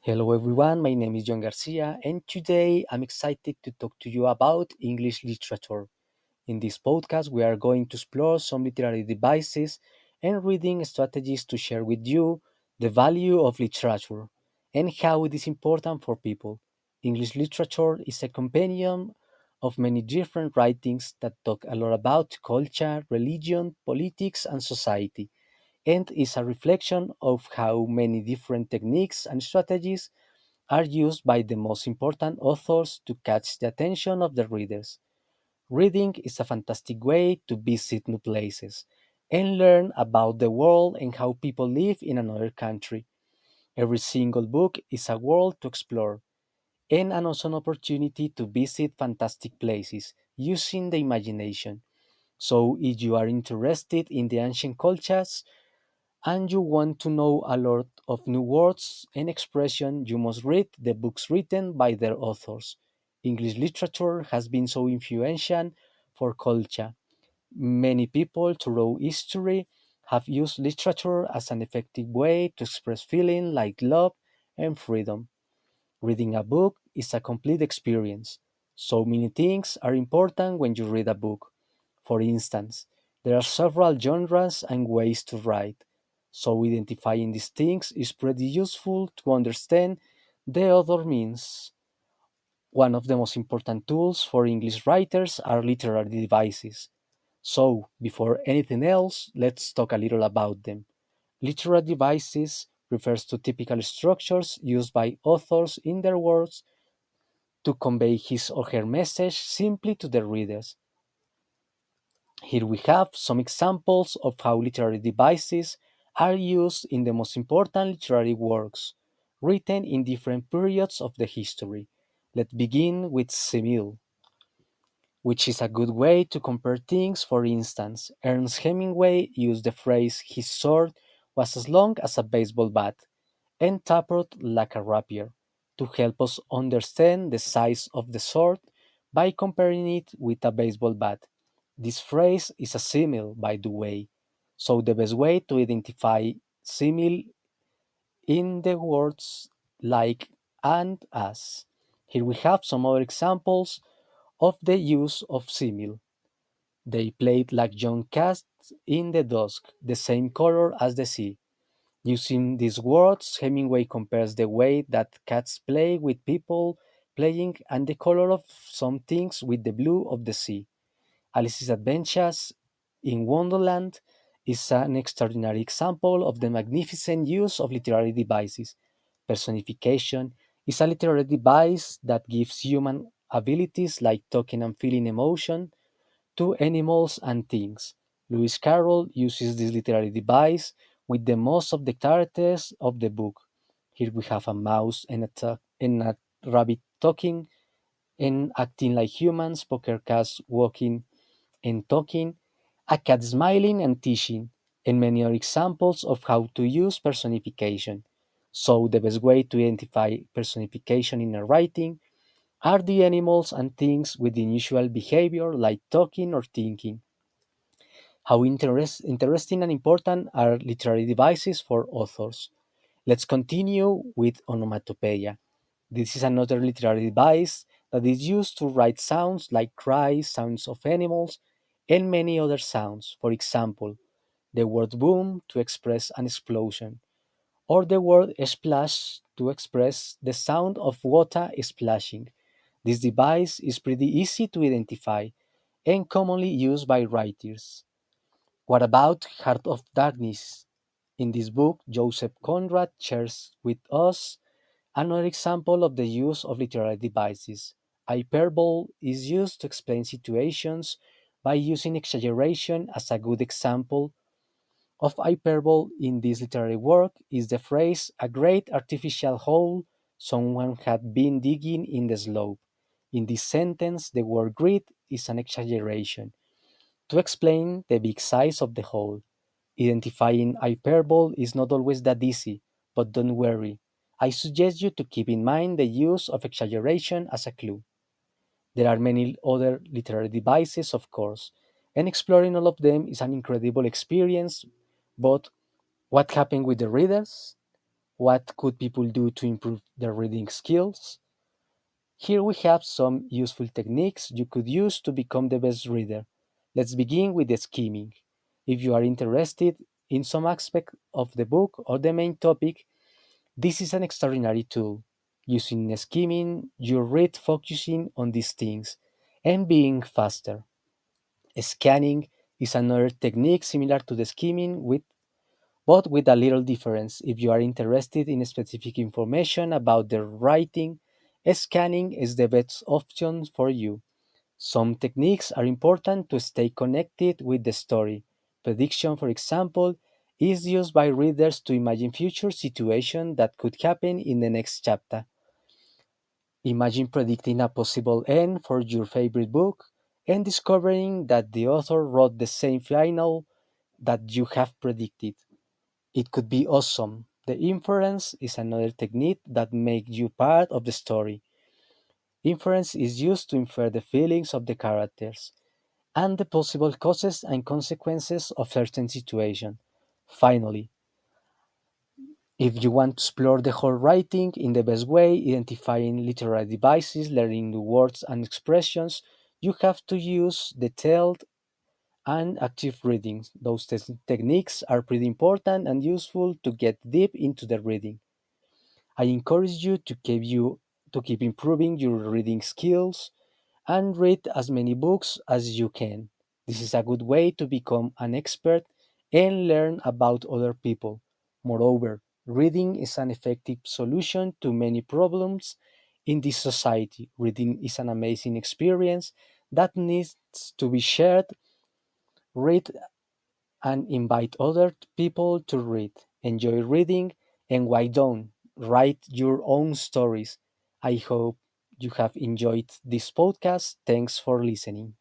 Hello everyone, my name is John Garcia, and today I'm excited to talk to you about English literature. In this podcast, we are going to explore some literary devices and reading strategies to share with you the value of literature and how it is important for people. English literature is a compendium of many different writings that talk a lot about culture, religion, politics, and society, and is a reflection of how many different techniques and strategies are used by the most important authors to catch the attention of the readers. Reading is a fantastic way to visit new places and learn about the world and how people live in another country. Every single book is a world to explore and also an opportunity to visit fantastic places using the imagination. So, if you are interested in the ancient cultures, and you want to know a lot of new words and expression, you must read the books written by their authors. English literature has been so influential for culture. Many people throughout history have used literature as an effective way to express feeling like love and freedom. Reading a book is a complete experience. So many things are important when you read a book. For instance, there are several genres and ways to write, so identifying these things is pretty useful to understand the other means. One of the most important tools for English writers are literary devices. So, before anything else, let's talk a little about them. Literary devices refers to typical structures used by authors in their works to convey his or her message simply to the readers. Here we have some examples of how literary devices are used in the most important literary works written in different periods of the history. Let's begin with simile, which is a good way to compare things. For instance, Ernest Hemingway used the phrase his sword was as long as a baseball bat and tapered like a rapier to help us understand the size of the sword by comparing it with a baseball bat. This phrase is a simile, by the way, so the best way to identify simile in the words like and as. Here we have some other examples of the use of simile. They played like young cats in the dusk, the same color as the sea. Using these words, Hemingway compares the way that cats play with people playing and the color of some things with the blue of the sea. Alice's Adventures in Wonderland is an extraordinary example of the magnificent use of literary devices. Personification is a literary device that gives human abilities like talking and feeling emotion to animals and things. Lewis Carroll uses this literary device with the most of the characters of the book. Here we have a mouse and a rabbit talking and acting like humans, poker cats walking and talking, a cat smiling and teaching, and many other examples of how to use personification. So, the best way to identify personification in a writing are the animals and things with unusual behavior like talking or thinking. How interesting and important are literary devices for authors. Let's continue with onomatopoeia. This is another literary device that is used to write sounds like cries, sounds of animals, and many other sounds. For example, the word boom to express an explosion, or the word splash to express the sound of water splashing. This device is pretty easy to identify and commonly used by writers. What about Heart of Darkness? In this book, Joseph Conrad shares with us another example of the use of literary devices. Hyperbole is used to explain situations by using exaggeration as a good example of hyperbole in this literary work is the phrase a great artificial hole someone had been digging in the slope. In this sentence, the word great is an exaggeration to explain the big size of the hole. Identifying hyperbole is not always that easy, but don't worry. I suggest you to keep in mind the use of exaggeration as a clue. There are many other literary devices, of course, and exploring all of them is an incredible experience. But what happened with the readers? What could people do to improve their reading skills? Here we have some useful techniques you could use to become the best reader. Let's begin with the skimming. If you are interested in some aspect of the book or the main topic, this is an extraordinary tool. Using skimming, you read focusing on these things and being faster. Scanning is another technique similar to the skimming but with a little difference. If you are interested in specific information about the writing, scanning is the best option for you. Some techniques are important to stay connected with the story. Prediction, for example, is used by readers to imagine future situations that could happen in the next chapter. Imagine predicting a possible end for your favorite book and discovering that the author wrote the same final that you have predicted. It could be awesome. The inference is another technique that makes you part of the story. Inference is used to infer the feelings of the characters and the possible causes and consequences of certain situations. Finally, if you want to explore the whole writing in the best way, identifying literary devices, learning new words and expressions, you have to use detailed and active reading. Those techniques are pretty important and useful to get deep into the reading. I encourage you to keep improving your reading skills and read as many books as you can. This is a good way to become an expert and learn about other people. Moreover, reading is an effective solution to many problems in this society. Reading is an amazing experience that needs to be shared. Read and invite other people to read. Enjoy reading, and why don't write your own stories? I hope you have enjoyed this podcast. Thanks for listening.